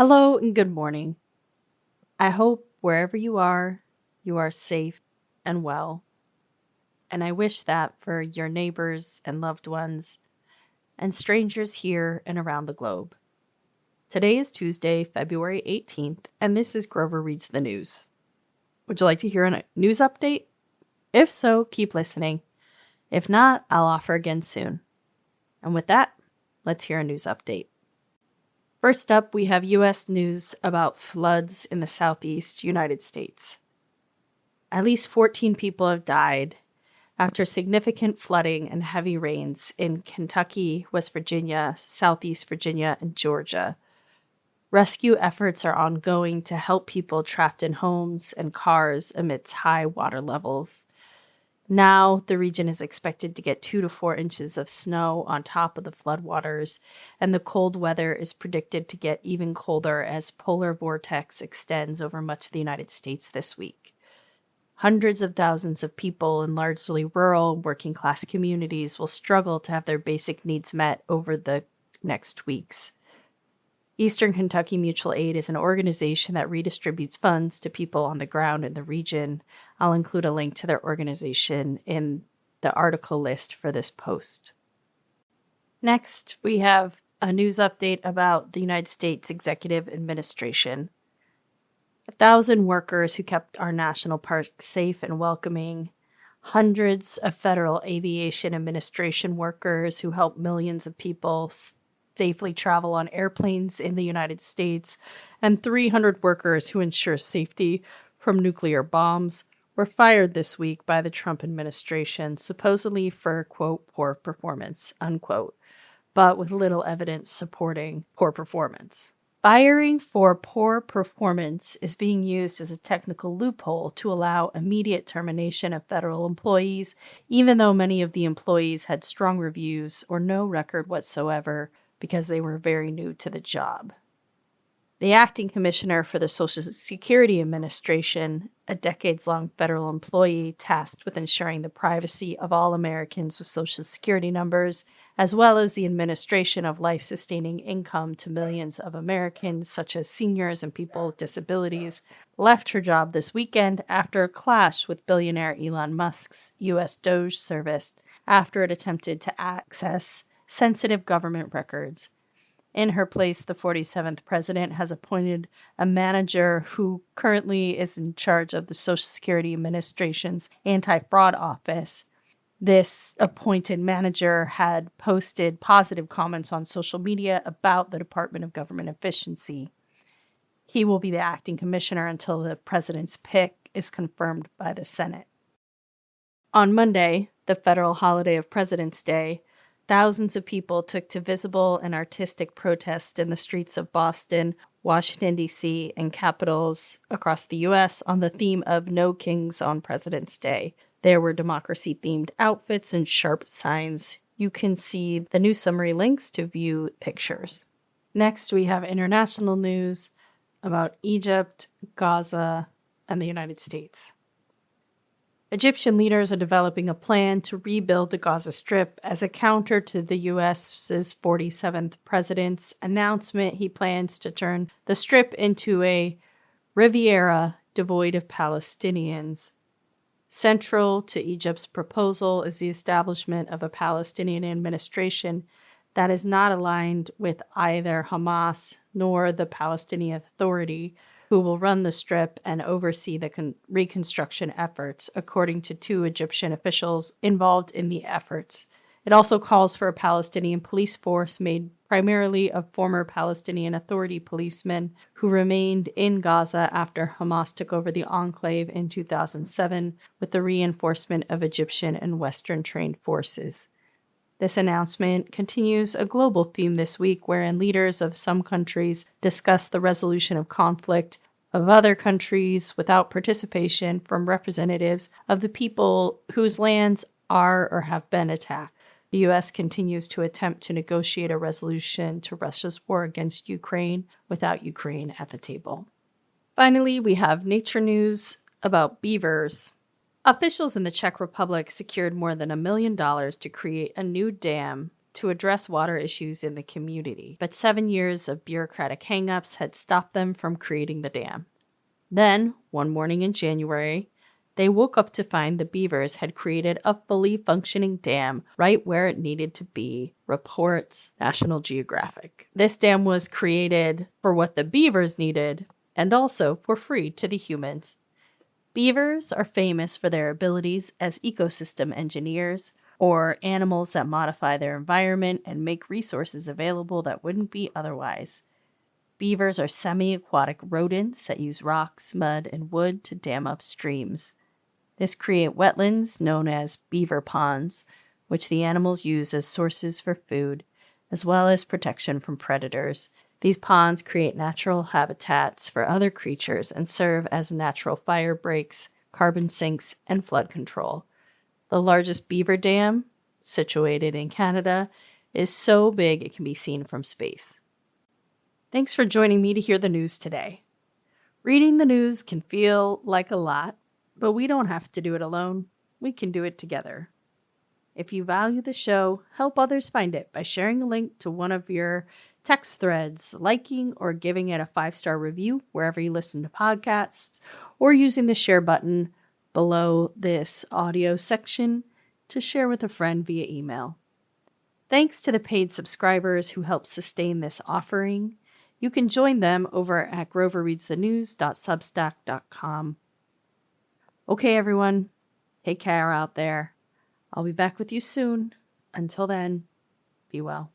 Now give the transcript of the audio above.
Hello and good morning. I hope wherever you are safe and well. And I wish that for your neighbors and loved ones and strangers here and around the globe. Today is Tuesday, February 18th, and this is Grover Reads the News. Would you like to hear a news update? If so, keep listening. If not, I'll offer again soon. And with that, let's hear a news update. First up, we have U.S. news about floods in the southeast United States. At least 14 people have died after significant flooding and heavy rains in Kentucky, West Virginia, Southeast Virginia, and Georgia. Rescue efforts are ongoing to help people trapped in homes and cars amidst high water levels. Now, the region is expected to get 2 to 4 inches of snow on top of the floodwaters, and the cold weather is predicted to get even colder as polar vortex extends over much of the United States this week. Hundreds of thousands of people in largely rural, working-class communities will struggle to have their basic needs met over the next weeks. Eastern Kentucky Mutual Aid is an organization that redistributes funds to people on the ground in the region. I'll include a link to their organization in the article list for this post. Next, we have a news update about the United States Executive Administration. 1,000 workers who kept our national parks safe and welcoming, hundreds of Federal Aviation Administration workers who help millions of people safely travel on airplanes in the United States, and 300 workers who ensure safety from nuclear bombs were fired this week by the Trump administration, supposedly for, quote, poor performance, unquote, but with little evidence supporting poor performance. Firing for poor performance is being used as a technical loophole to allow immediate termination of federal employees, even though many of the employees had strong reviews or no record whatsoever because they were very new to the job. The acting commissioner for the Social Security Administration, a decades-long federal employee tasked with ensuring the privacy of all Americans with Social Security numbers, as well as the administration of life-sustaining income to millions of Americans, such as seniors and people with disabilities, left her job this weekend after a clash with billionaire Elon Musk's U.S. DOGE service after it attempted to access sensitive government records. In her place, the 47th president has appointed a manager who currently is in charge of the Social Security Administration's anti-fraud office. This appointed manager had posted positive comments on social media about the Department of Government Efficiency. He will be the acting commissioner until the president's pick is confirmed by the Senate. On Monday, the federal holiday of President's Day, thousands of people took to visible and artistic protest in the streets of Boston, Washington, D.C., and capitals across the U.S. on the theme of No Kings on President's Day. There were democracy-themed outfits and sharp signs. You can see the news summary links to view pictures. Next, we have international news about Egypt, Gaza, and the United States. Egyptian leaders are developing a plan to rebuild the Gaza Strip as a counter to the U.S.'s 47th president's announcement he plans to turn the Strip into a Riviera devoid of Palestinians. Central to Egypt's proposal is the establishment of a Palestinian administration that is not aligned with either Hamas nor the Palestinian Authority, who will run the Strip and oversee the reconstruction efforts, according to 2 Egyptian officials involved in the efforts. It also calls for a Palestinian police force made primarily of former Palestinian Authority policemen who remained in Gaza after Hamas took over the enclave in 2007 with the reinforcement of Egyptian and Western-trained forces. This announcement continues a global theme this week wherein leaders of some countries discuss the resolution of conflict of other countries without participation from representatives of the people whose lands are or have been attacked. The U.S. continues to attempt to negotiate a resolution to Russia's war against Ukraine without Ukraine at the table. Finally, we have nature news about beavers. Officials in the Czech Republic secured more than $1 million to create a new dam to address water issues in the community, but 7 years of bureaucratic hangups had stopped them from creating the dam. Then, one morning in January, they woke up to find the beavers had created a fully functioning dam right where it needed to be, reports National Geographic. This dam was created for what the beavers needed and also for free to the humans. Beavers are famous for their abilities as ecosystem engineers, or animals that modify their environment and make resources available that wouldn't be otherwise. Beavers are semi-aquatic rodents that use rocks, mud, and wood to dam up streams. This creates wetlands known as beaver ponds, which the animals use as sources for food, as well as protection from predators. These ponds create natural habitats for other creatures and serve as natural fire breaks, carbon sinks, and flood control. The largest beaver dam, situated in Canada, is so big it can be seen from space. Thanks for joining me to hear the news today. Reading the news can feel like a lot, but we don't have to do it alone. We can do it together. If you value the show, help others find it by sharing a link to one of your text threads, liking or giving it a 5-star review wherever you listen to podcasts, or using the share button below this audio section to share with a friend via email. Thanks to the paid subscribers who help sustain this offering. You can join them over at groverreadsthenews.substack.com. Okay, everyone, take care out there. I'll be back with you soon. Until then, be well.